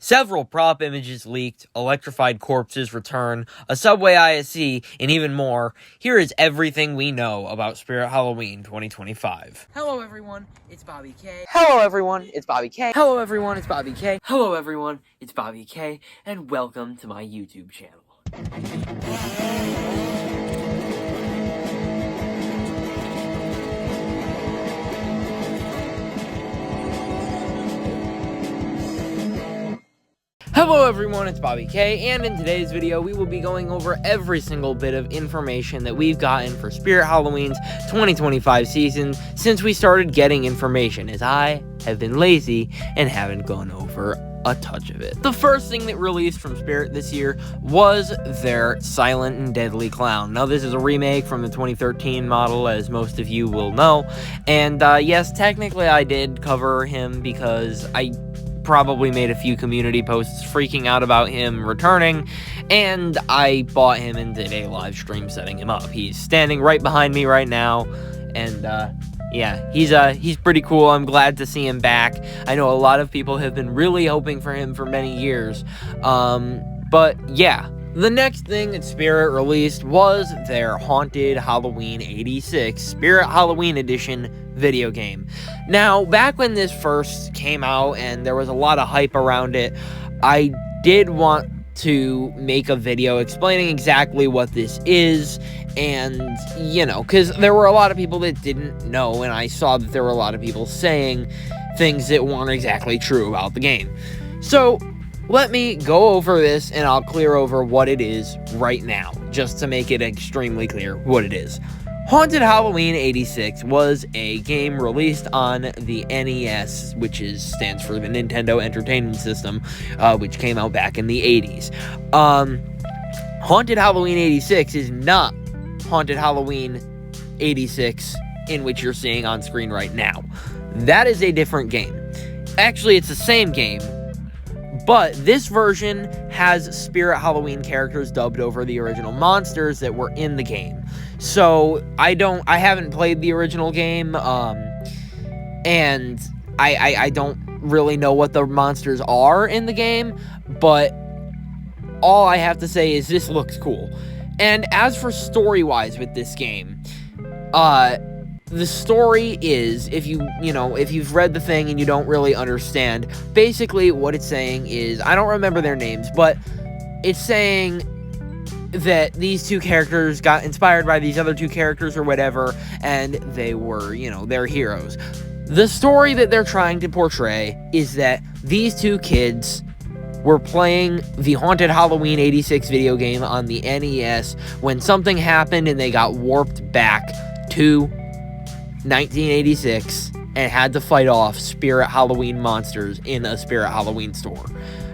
Several prop images leaked, electrified corpses return, a Subway ISC, and even more. Here is everything we know about Spirit Halloween 2025. Hello everyone, it's Bobby K. Hello everyone, it's Bobby K. Hello everyone, it's Bobby K. Hello everyone, it's Bobby K. And welcome to my YouTube channel. Hello everyone, it's Bobby K, and in today's video, we will be going over every single bit of information that we've gotten for Spirit Halloween's 2025 season since we started getting information, as I have been lazy and haven't gone over a touch of it. The first thing that released from Spirit this year was their Silent and Deadly Clown. Now, this is a remake from the 2013 model, as most of you will know, and yes, technically I did cover him because I probably made a few community posts freaking out about him returning, and I bought him and did a live stream setting him up. He's standing right behind me right now, and yeah, he's pretty cool. I'm glad to see him back. I know a lot of people have been really hoping for him for many years, but yeah. The next thing that Spirit released was their Haunted Halloween 86 Spirit Halloween Edition video game. Now, back when this first came out and there was a lot of hype around it, I did want to make a video explaining exactly what this is, and, you know, because there were a lot of people that didn't know, and I saw that there were a lot of people saying things that weren't exactly true about the game. So let me go over this, and I'll clear over what it is right now, just to make it extremely clear what it is. Haunted Halloween 86 was a game released on the NES, which stands for the Nintendo Entertainment System, which came out back in the 80s. Haunted Halloween 86 is not Haunted Halloween 86, in which you're seeing on screen right now. That is a different game. Actually, it's the same game, but this version has Spirit Halloween characters dubbed over the original monsters that were in the game. So I haven't played the original game, and I don't really know what the monsters are in the game, but all I have to say is this looks cool. And as for story-wise with this game, the story is, if you've read the thing and you don't really understand, basically what it's saying is, I don't remember their names, but it's saying that these two characters got inspired by these other two characters or whatever, and they were, they're heroes. The story that they're trying to portray is that these two kids were playing the Haunted Halloween 86 video game on the NES when something happened and they got warped back to 1986 and had to fight off Spirit Halloween monsters in a Spirit Halloween store,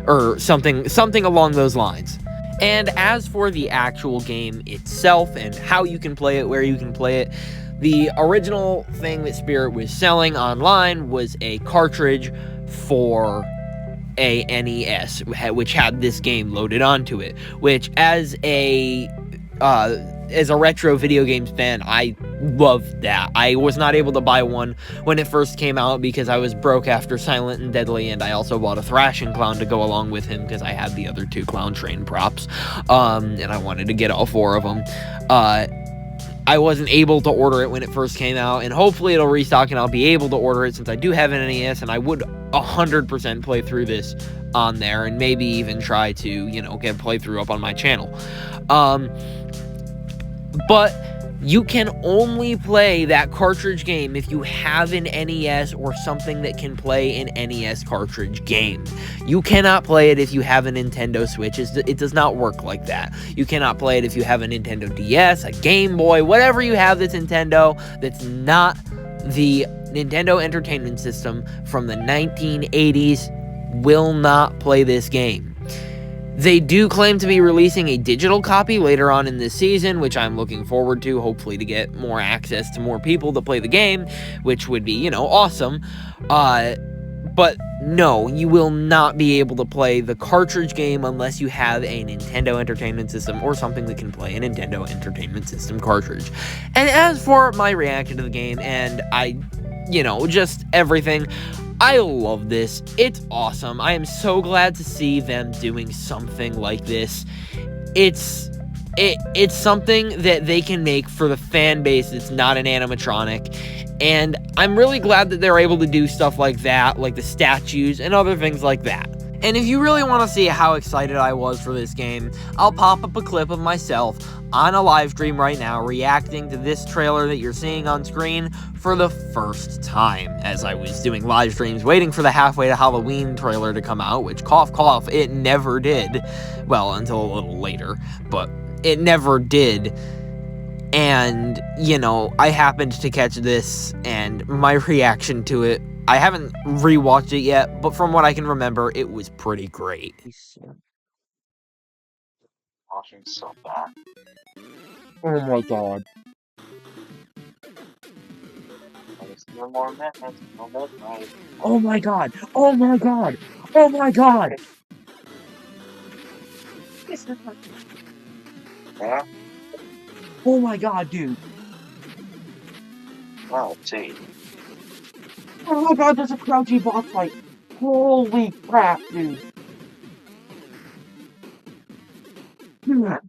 or something along those lines. And as for the actual game itself and how you can play it, where you can play it, the original thing that Spirit was selling online was a cartridge for a NES, which had this game loaded onto it, which as a retro video games fan, I loved that. I was not able to buy one when it first came out because I was broke after Silent and Deadly, and I also bought a Thrashing Clown to go along with him because I had the other two Clown Train props, and I wanted to get all four of them. I wasn't able to order it when it first came out, and hopefully it'll restock and I'll be able to order it since I do have an NES, and I would 100% play through this on there, and maybe even try to, get a playthrough up on my channel. But you can only play that cartridge game if you have an NES or something that can play an NES cartridge game. You cannot play it if you have a Nintendo Switch. It does not work like that. You cannot play it if you have a Nintendo DS, a Game Boy, whatever you have that's Nintendo, that's not the Nintendo Entertainment System from the 1980s, will not play this game. They do claim to be releasing a digital copy later on in this season, which I'm looking forward to, hopefully to get more access to more people to play the game, which would be, awesome. But no, you will not be able to play the cartridge game unless you have a Nintendo Entertainment System or something that can play a Nintendo Entertainment System cartridge. And as for my reaction to the game and just everything, I love this. It's awesome. I am so glad to see them doing something like this. It's something that they can make for the fan base that's not an animatronic. And I'm really glad that they're able to do stuff like that, like the statues and other things like that. And if you really want to see how excited I was for this game, I'll pop up a clip of myself on a live stream right now reacting to this trailer that you're seeing on screen for the first time, as I was doing live streams waiting for the Halfway to Halloween trailer to come out, which, cough cough, it never did. Well, until a little later, but it never did. And, you know, I happened to catch this, and my reaction to it, I haven't rewatched it yet, but from what I can remember, it was pretty great. Watching so bad. Oh my god. There's no more minutes. No midnight. Oh my god. Oh my god. Oh my god. Yeah? Oh my god, dude. Well, see. Oh my god, there's a crouchy boss fight. Holy crap, dude.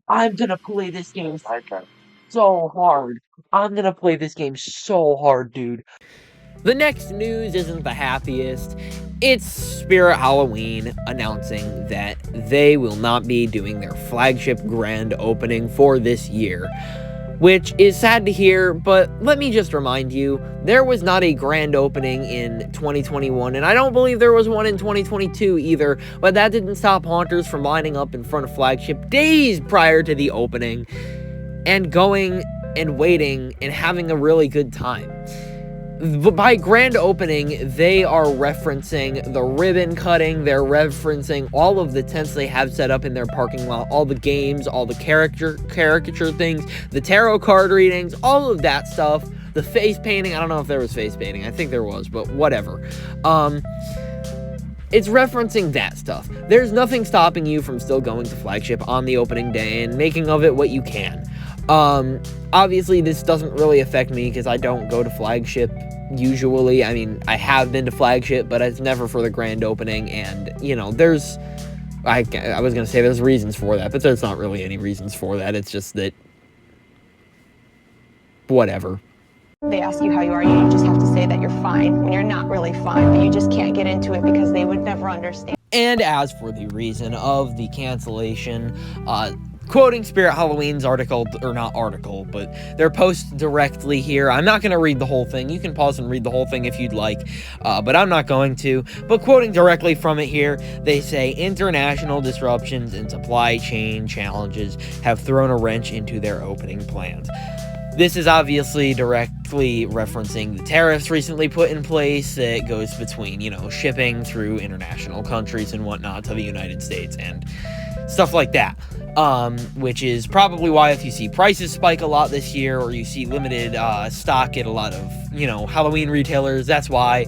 I'm gonna play this game so hard. I'm gonna play this game so hard, dude. The next news isn't the happiest. It's Spirit Halloween announcing that they will not be doing their flagship grand opening for this year, which is sad to hear, but let me just remind you, there was not a grand opening in 2021, and I don't believe there was one in 2022 either, but that didn't stop haunters from lining up in front of Flagship days prior to the opening, and going and waiting and having a really good time. By grand opening, they are referencing the ribbon cutting, they're referencing all of the tents they have set up in their parking lot, all the games, all the caricature things, the tarot card readings, all of that stuff, the face painting. I don't know if there was face painting, I think there was, but whatever. It's referencing that stuff. There's nothing stopping you from still going to Flagship on the opening day and making of it what you can. Obviously this doesn't really affect me because I don't go to Flagship usually. I mean, I have been to Flagship, but it's never for the grand opening, and, you know, there's, I was gonna say there's reasons for that, but there's not really any reasons for that. It's just that, whatever. They ask you how you are, you just have to say that you're fine when you're not really fine, but you just can't get into it because they would never understand. And as for the reason of the cancellation, quoting Spirit Halloween's article, or not article, but their post directly here. I'm not going to read the whole thing. You can pause and read the whole thing if you'd like, but I'm not going to. But quoting directly from it here, they say, international disruptions and supply chain challenges have thrown a wrench into their opening plans. This is obviously directly referencing the tariffs recently put in place that goes between, you know, shipping through international countries and whatnot to the United States and stuff like that. Which is probably why if you see prices spike a lot this year, or you see limited stock at a lot of, you know, Halloween retailers, that's why.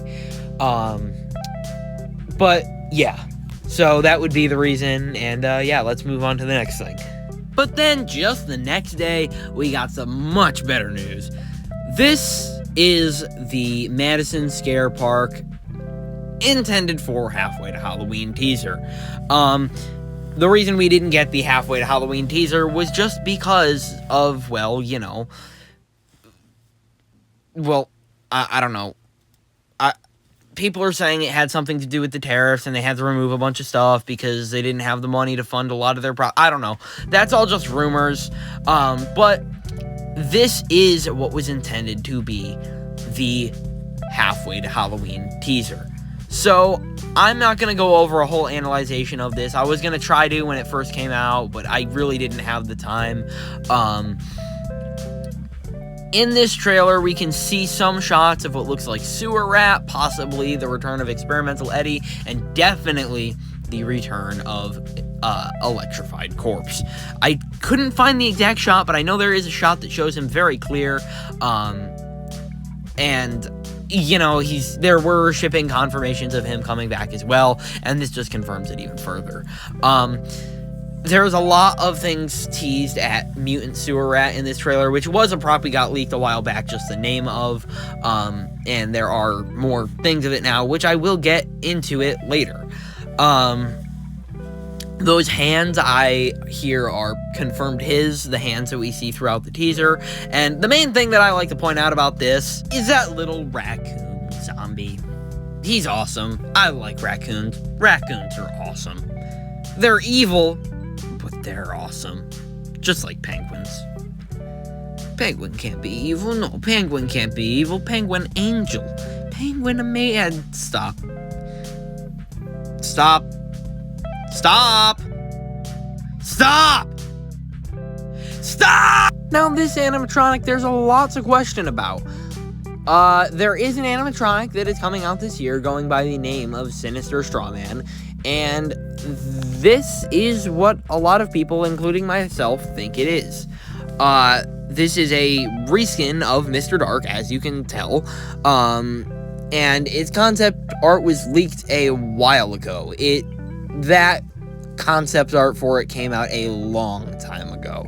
But yeah, so that would be the reason, and yeah, let's move on to the next thing. But then just the next day, we got some much better news. This is the Madison Scare Park intended for Halfway to Halloween teaser. The reason we didn't get the Halfway to Halloween teaser was just because of, well, you know, well, I don't know. People are saying it had something to do with the tariffs and they had to remove a bunch of stuff because they didn't have the money to fund a lot of their I don't know. That's all just rumors. But this is what was intended to be the Halfway to Halloween teaser. So, I'm not going to go over a whole analyzation of this. I was going to try to when it first came out, but I really didn't have the time. In this trailer, we can see some shots of what looks like Sewer Rat, possibly the return of Experimental Eddie, and definitely the return of Electrified Corpse. I couldn't find the exact shot, but I know there is a shot that shows him very clear, and, you know, there were shipping confirmations of him coming back as well, and this just confirms it even further. there's a lot of things teased at Mutant Sewer Rat in this trailer, which was a prop we got leaked a while back, just the name of, and there are more things of it now, which I will get into it later. Those hands I hear are confirmed the hands that we see throughout the teaser, and the main thing that I like to point out about this is that little raccoon zombie. He's awesome. I like raccoons. Raccoons are awesome. They're evil, but they're awesome. Just like penguins. Penguin can't be evil. No, penguin can't be evil. Penguin angel. Penguin Stop. Stop. Stop! Stop! Stop! Now, this animatronic, there's a lot to question about. There is an animatronic that is coming out this year going by the name of Sinister Straw Man, and this is what a lot of people, including myself, think it is. This is a reskin of Mr. Dark, as you can tell, and its concept art was leaked a while ago. That concept art for it came out a long time ago.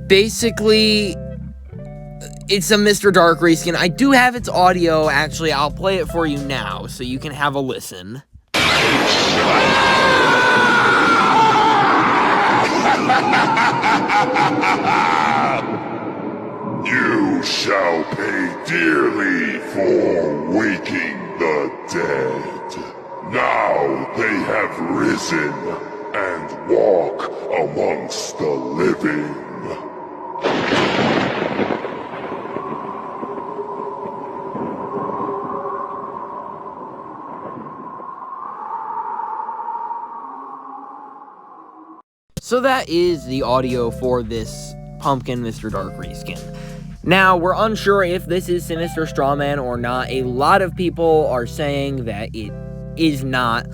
Basically, it's a Mr. Dark reskin. I do have its audio, actually. I'll play it for you now, so you can have a listen. You shall pay dearly for waking the dead. Now they have risen and walk amongst the living. So that is the audio for this Pumpkin Mr. Dark reskin. Now, we're unsure if this is Sinister Straw Man or not. A lot of people are saying that it is not,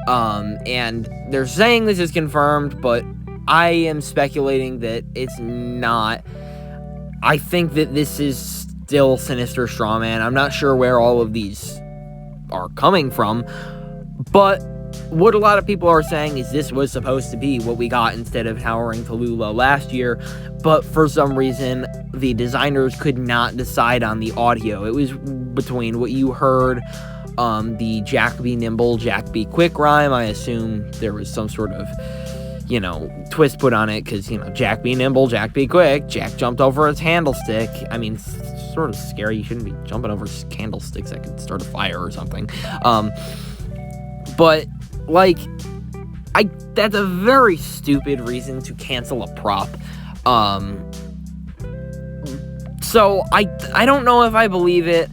and they're saying this is confirmed, but I am speculating that it's not. I think that this is still Sinister Straw Man. I'm not sure where all of these are coming from, but what a lot of people are saying is this was supposed to be what we got instead of Towering Tallulah last year, but for some reason, the designers could not decide on the audio. It was between what you heard, the Jack Be Nimble, Jack Be Quick rhyme. I assume there was some sort of, twist put on it, because, Jack Be Nimble, Jack Be Quick, Jack jumped over his candlestick. I mean, it's sort of scary. You shouldn't be jumping over candlesticks that could start a fire or something. But, that's a very stupid reason to cancel a prop. So, I don't know if I believe it.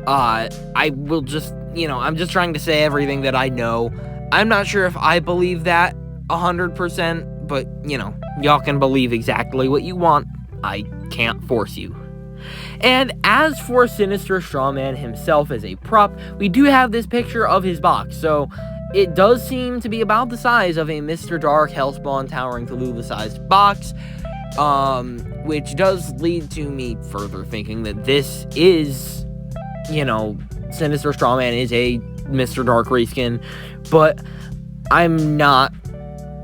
I will just, I'm just trying to say everything that I know. I'm not sure if I believe that 100%, but, y'all can believe exactly what you want. I can't force you. And as for Sinister Straw Man himself as a prop, we do have this picture of his box, so it does seem to be about the size of a Mr. Dark, Hellspawn, Towering Tallulah-sized box, which does lead to me further thinking that this is, Sinister Straw Man is a Mr. Dark reskin, but I'm not,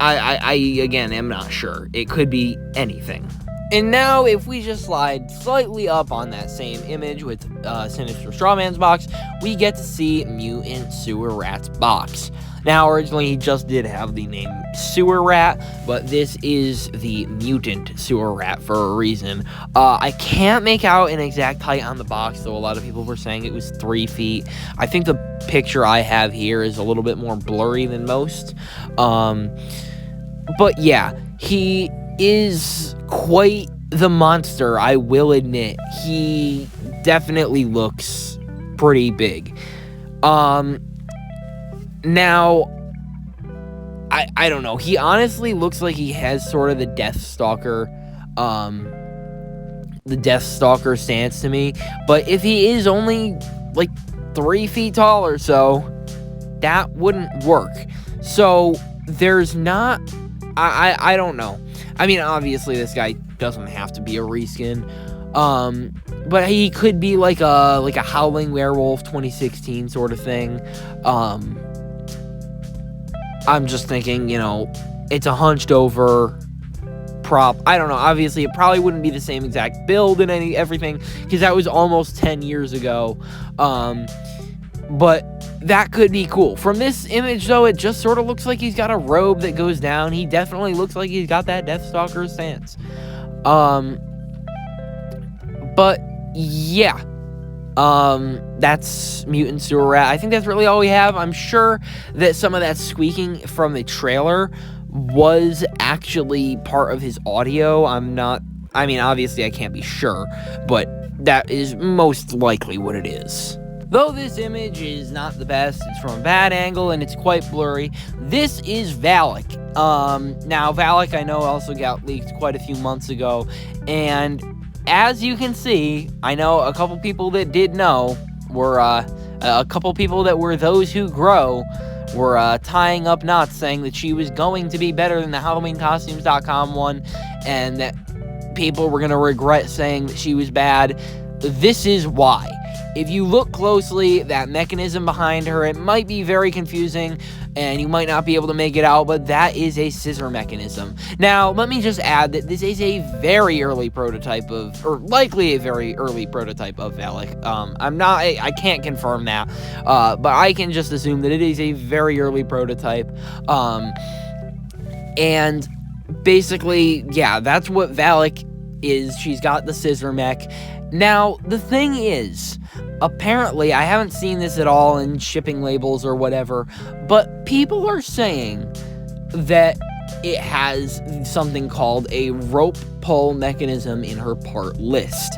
I again, am not sure. It could be anything. And now, if we just slide slightly up on that same image with Sinister Straw Man's box, we get to see Mutant Sewer Rat's box. Now, originally, he just did have the name Sewer Rat, but this is the Mutant Sewer Rat for a reason. I can't make out an exact height on the box, though a lot of people were saying it was 3 feet. I think the picture I have here is a little bit more blurry than most. But yeah, he is quite the monster, I will admit. He definitely looks pretty big. Now, I don't know. He honestly looks like he has sort of the Deathstalker stance to me. But if he is only, 3 feet tall or so, that wouldn't work. So, there's not... I don't know. I mean, obviously, this guy doesn't have to be a reskin. But he could be like a Howling Werewolf 2016 sort of thing. I'm just thinking, you know, it's a hunched over prop. I don't know. Obviously, it probably wouldn't be the same exact build and everything, because that was almost 10 years ago. But that could be cool. From this image, though, it just sort of looks like he's got a robe that goes down. He definitely looks like he's got that Deathstalker stance. But yeah. That's Mutant Sewer Rat. I think that's really all we have. I'm sure that some of that squeaking from the trailer was actually part of his audio. I mean, obviously I can't be sure, but that is most likely what it is. Though this image is not the best, it's from a bad angle and it's quite blurry. This is Valick. Now Valick, I know, also got leaked quite a few months ago, and as you can see, I know a couple people that did know were, a couple people that were those who grow were tying up knots, saying that she was going to be better than the HalloweenCostumes.com one, and that people were going to regret saying that she was bad. This is why. If you look closely, that mechanism behind her, it might be very confusing, and you might not be able to make it out, but that is a scissor mechanism. Now, let me just add that this is a very early prototype of, or likely a very early prototype of Valick. I can't confirm that, but I can just assume that it is a very early prototype. And basically, yeah, that's what Valick is. She's got the scissor mech. Now, the thing is, apparently, I haven't seen this at all in shipping labels or whatever, but people are saying that it has something called a rope pull mechanism in her part list.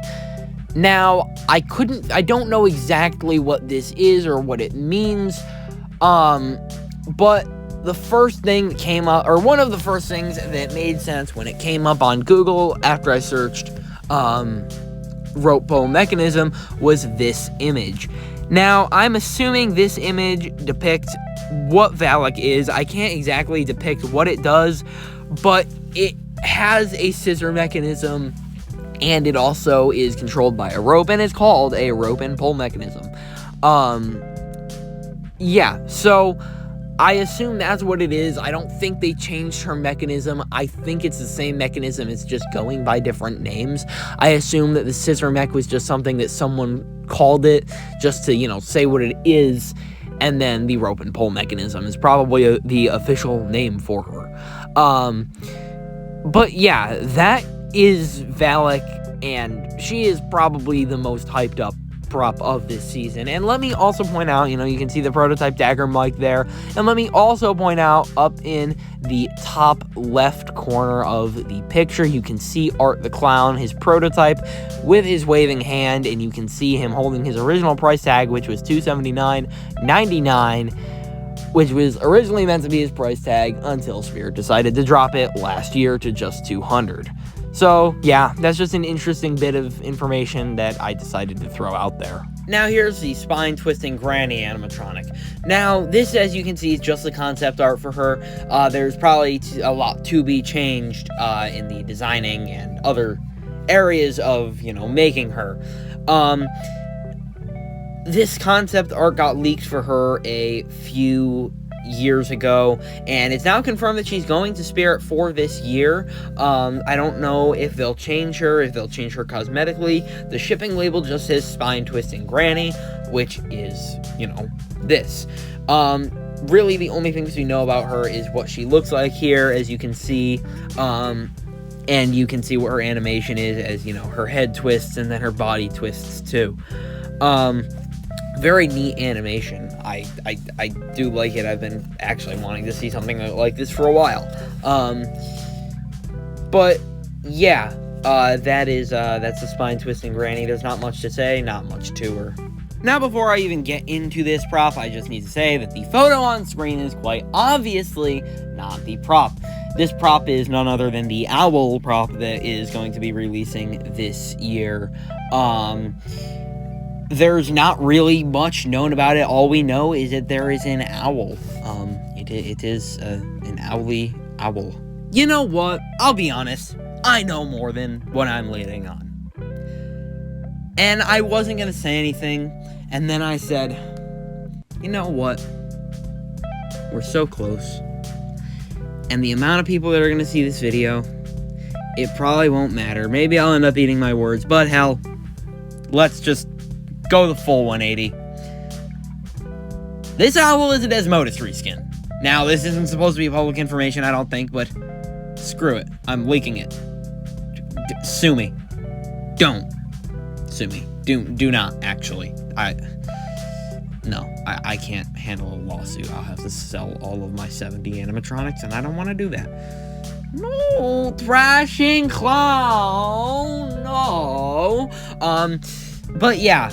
Now, I don't know exactly what this is or what it means, but the first thing that came up, or one of the first things that made sense when it came up on Google after I searched, rope pull mechanism, was this image. Now, I'm assuming this image depicts what Valick is. I can't exactly depict what it does, but it has a scissor mechanism, and it also is controlled by a rope, and it's called a rope and pull mechanism. Yeah, so I assume that's what it is. I don't think they changed her mechanism. I think it's the same mechanism. It's just going by different names. I assume that the scissor mech was just something that someone called it just to, you know, say what it is. And then the rope and pull mechanism is probably the official name for her. But yeah, that is Valick, and she is probably the most hyped up prop of this season. And let me also point out, you know, you can see the prototype dagger mic there, and let me also point out up in the top left corner of the picture, you can see Art the Clown, his prototype, with his waving hand, and you can see him holding his original price tag, which was $279.99, which was originally meant to be his price tag until Spirit decided to drop it last year to just $200. So, yeah, that's just an interesting bit of information that I decided to throw out there. Now, here's the spine-twisting granny animatronic. Now, this, as you can see, is just the concept art for her. There's probably a lot to be changed in the designing and other areas of, you know, making her. This concept art got leaked for her a few years ago, and it's now confirmed that she's going to Spirit for this year. I don't know if they'll change her, if they'll change her cosmetically. The shipping label just says Spine Twisting Granny, which is, you know, this. Really, the only things we know about her is what she looks like here, as you can see, and you can see what her animation is, as, you know, her head twists and then her body twists too. Very neat animation. I do like it. I've been actually wanting to see something like this for a while. But yeah, that's the spine twisting granny. There's not much to say, not much to her. Now, before I even get into this prop, I just need to say that the photo on screen is quite obviously not the prop. This prop is none other than the owl prop that is going to be releasing this year. There's not really much known about it. All we know is that there is an owl. It is an owly owl. You know what? I'll be honest. I know more than what I'm letting on. And I wasn't going to say anything. And then I said, you know what? We're so close. And the amount of people that are going to see this video, it probably won't matter. Maybe I'll end up eating my words, but hell, let's just go the full 180. This owl is a Desmodus reskin. Now, this isn't supposed to be public information, I don't think, but screw it. I'm leaking it. Sue me. Don't sue me. Do not, actually. I can't handle a lawsuit. I'll have to sell all of my 70 animatronics, and I don't want to do that. No, thrashing clown, no. But yeah,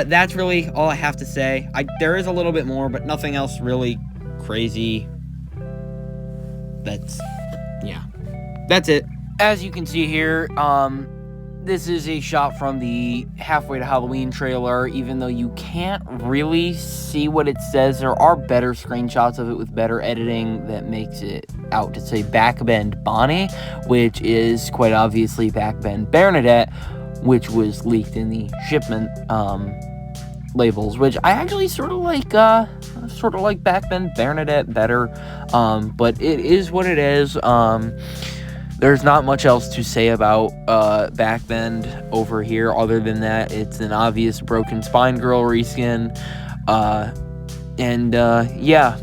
that's really all I have to say. There is a little bit more, but nothing else really crazy. That's it. As you can see here, this is a shot from the Halfway to Halloween trailer. Even though you can't really see what it says, there are better screenshots of it with better editing that makes it out to say Backbend Bonnie, which is quite obviously Backbend Bernadette, which was leaked in the shipment labels, which I actually sort of like Backbend Bernadette better, but it is what it is. There's not much else to say about Backbend over here other than that it's an obvious Broken Spine Girl reskin. Yeah,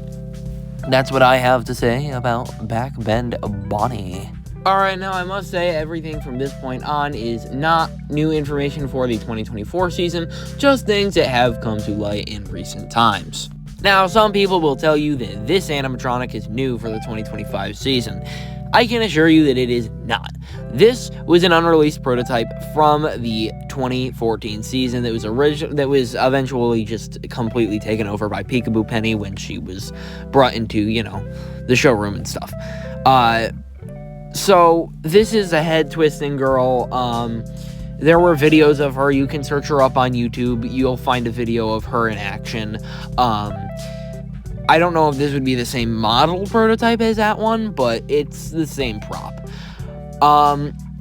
that's what I have to say about Backbend Bonnie. Alright, now I must say everything from this point on is not new information for the 2024 season, just things that have come to light in recent times. Now, some people will tell you that this animatronic is new for the 2025 season. I can assure you that it is not. This was an unreleased prototype from the 2014 season that was eventually just completely taken over by Peekaboo Penny when she was brought into, the showroom and stuff. So this is a head-twisting girl. There were videos of her. You can search her up on YouTube. You'll find a video of her in action. I don't know if this would be the same model prototype as that one, but it's the same prop.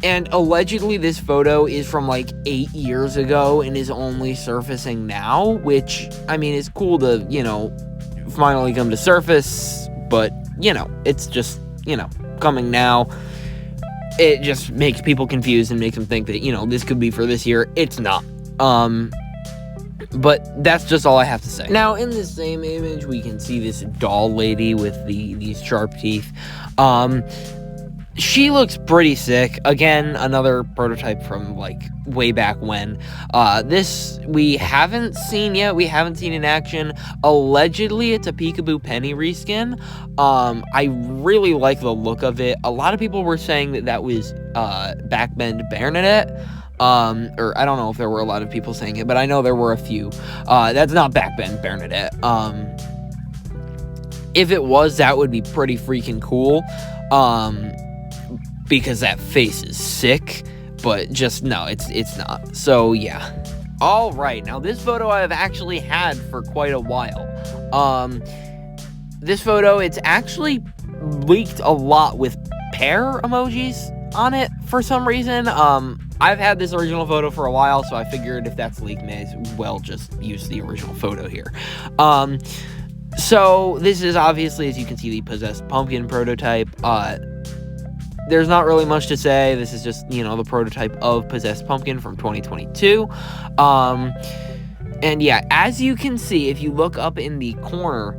And allegedly this photo is from like 8 years ago and is only surfacing now, which, I mean, is cool to, finally come to surface, but, it's just, coming now. It just makes people confused and makes them think that, this could be for this year. It's not. But that's just all I have to say. Now, in the same image, we can see this doll lady with these sharp teeth. She looks pretty sick. Again, another prototype from, like, way back when. This we haven't seen yet. We haven't seen in action. Allegedly, it's a Peekaboo Penny reskin. I really like the look of it. A lot of people were saying that was Backbend Bernadette. Or I don't know if there were a lot of people saying it, but I know there were a few. That's not Backbend Bernadette. If it was, that would be pretty freaking cool. Because that face is sick, but just, no, it's not. So, yeah. Alright, now this photo I've actually had for quite a while. This photo, it's actually leaked a lot with pear emojis on it for some reason. I've had this original photo for a while, so I figured if that's leaked, may as well just use the original photo here. So this is obviously, as you can see, the Possessed Pumpkin prototype. There's not really much to say. This is just, the prototype of Possessed Pumpkin from 2022. And yeah, as you can see, if you look up in the corner,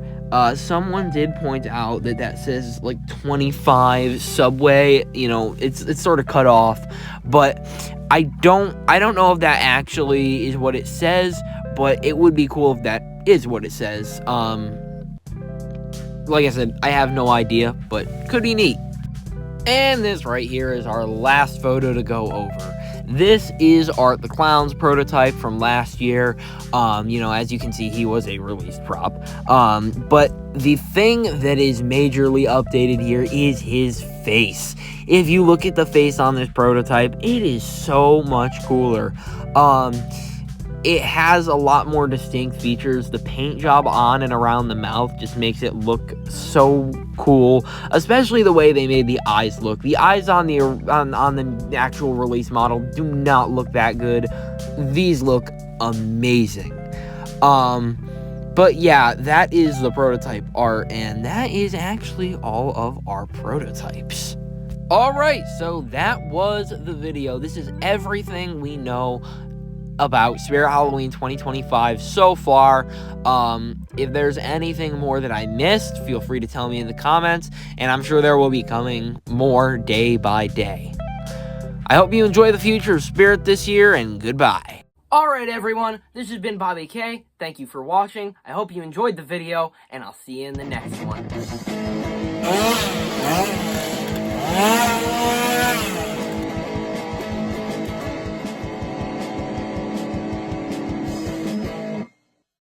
someone did point out that says, like, 25 Subway. It's sort of cut off. But I don't know if that actually is what it says, but it would be cool if that is what it says. Like I said, I have no idea, but could be neat. And this right here is our last photo to go over. This is Art the Clown's prototype from last year. As you can see, he was a released prop. But the thing that is majorly updated here is his face. If you look at the face on this prototype, it is so much cooler. It has a lot more distinct features. The paint job on and around the mouth just makes it look so cool, especially the way they made the eyes look. The eyes on the actual release model do not look that good. These look amazing. But yeah, that is the prototype art, and that is actually all of our prototypes. Alright, so that was the video. This is everything we know about Spirit Halloween 2025 so far. If there's anything more that I missed, feel free to tell me in the comments, and I'm sure there will be coming more day by day. I hope you enjoy the future of Spirit this year, and goodbye. Alright everyone, this has been Bobby K. Thank you for watching. I hope you enjoyed the video, and I'll see you in the next one.